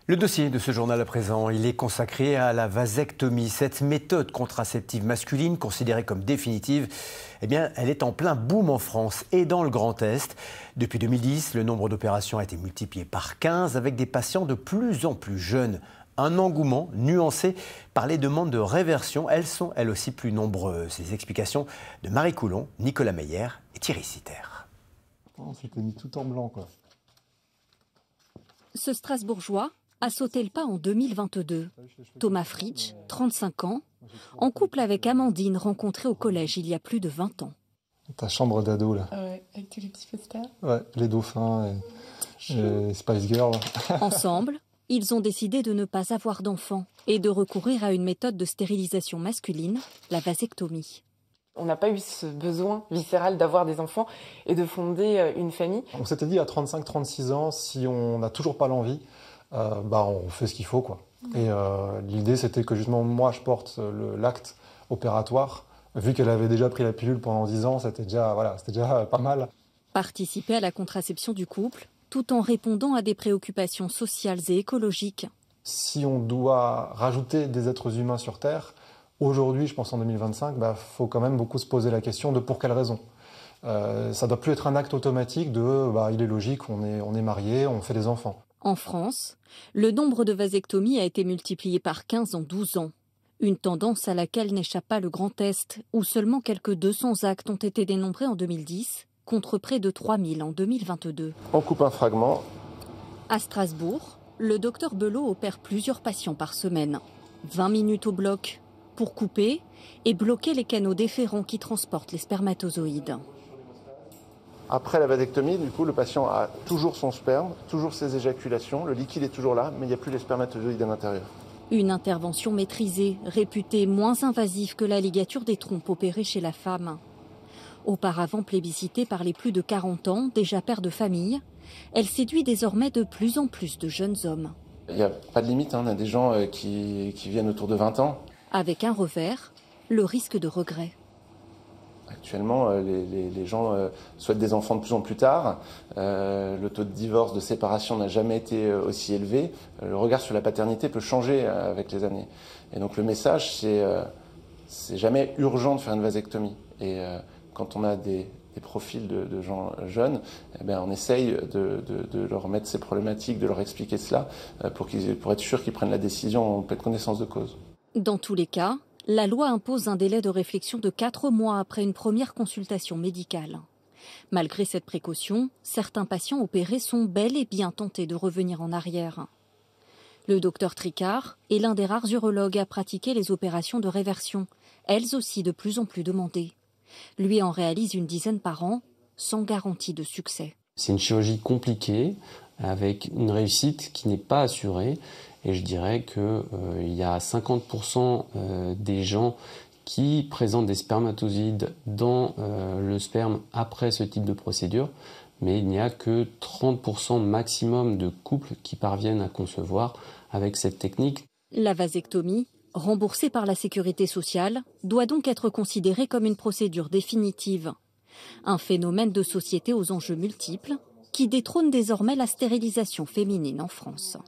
Le dossier de ce journal à présent, il est consacré à la vasectomie. Cette méthode contraceptive masculine, considérée comme définitive, eh bien, elle est en plein boom en France et dans le Grand Est. Depuis 2010, le nombre d'opérations a été multiplié par 15 avec des patients de plus en plus jeunes. Un engouement nuancé par les demandes de réversion. Elles sont elles aussi plus nombreuses. Les explications de Marie Coulon, Nicolas Meyer et Thierry Citer. On s'était mis tout en blanc, quoi. Ce Strasbourgeois a sauté le pas en 2022. Thomas Fritsch, 35 ans, en couple avec Amandine, rencontrée au collège il y a plus de 20 ans. Ta chambre d'ado, là. Ouais, avec tous les petits posters. Ouais, les dauphins et Spice Girl. Ensemble, ils ont décidé de ne pas avoir d'enfants et de recourir à une méthode de stérilisation masculine, la vasectomie. On n'a pas eu ce besoin viscéral d'avoir des enfants et de fonder une famille. On s'était dit à 35-36 ans, si on n'a toujours pas l'envie, on fait ce qu'il faut, quoi. Et l'idée, c'était que justement, moi, je porte l'acte opératoire. Vu qu'elle avait déjà pris la pilule pendant 10 ans, c'était déjà pas mal. Participer à la contraception du couple, tout en répondant à des préoccupations sociales et écologiques. Si on doit rajouter des êtres humains sur Terre, aujourd'hui, je pense en 2025, faut quand même beaucoup se poser la question de pour quelle raison. Ça doit plus être un acte automatique de il est logique, on est marié, on fait des enfants. En France, le nombre de vasectomies a été multiplié par 15 en 12 ans. Une tendance à laquelle n'échappe pas le Grand Est, où seulement quelques 200 actes ont été dénombrés en 2010, contre près de 3000 en 2022. On coupe un fragment. À Strasbourg, le docteur Belot opère plusieurs patients par semaine. 20 minutes au bloc pour couper et bloquer les canaux déférents qui transportent les spermatozoïdes. Après la vasectomie, du coup, le patient a toujours son sperme, toujours ses éjaculations, le liquide est toujours là, mais il n'y a plus les spermatozoïdes à l'intérieur. Une intervention maîtrisée, réputée moins invasive que la ligature des trompes opérée chez la femme. Auparavant plébiscitée par les plus de 40 ans, déjà pères de famille, elle séduit désormais de plus en plus de jeunes hommes. Il n'y a pas de limite, on a des gens qui viennent autour de 20 ans. Avec un revers, le risque de regret. Actuellement, les gens souhaitent des enfants de plus en plus tard. Le taux de divorce, de séparation n'a jamais été aussi élevé. Le regard sur la paternité peut changer avec les années. Et donc le message, c'est jamais urgent de faire une vasectomie. Et quand on a des profils de gens jeunes, on essaye de leur mettre ces problématiques, de leur expliquer cela, pour être sûr qu'ils prennent la décision en pleine connaissance de cause. Dans tous les cas, la loi impose un délai de réflexion de 4 mois après une première consultation médicale. Malgré cette précaution, certains patients opérés sont bel et bien tentés de revenir en arrière. Le docteur Tricard est l'un des rares urologues à pratiquer les opérations de réversion, elles aussi de plus en plus demandées. Lui en réalise une dizaine par an, sans garantie de succès. C'est une chirurgie compliquée, avec une réussite qui n'est pas assurée. Et je dirais qu'il y a 50% des gens qui présentent des spermatozoïdes dans le sperme après ce type de procédure, mais il n'y a que 30% maximum de couples qui parviennent à concevoir avec cette technique. La vasectomie, remboursée par la sécurité sociale, doit donc être considérée comme une procédure définitive. Un phénomène de société aux enjeux multiples qui détrône désormais la stérilisation féminine en France.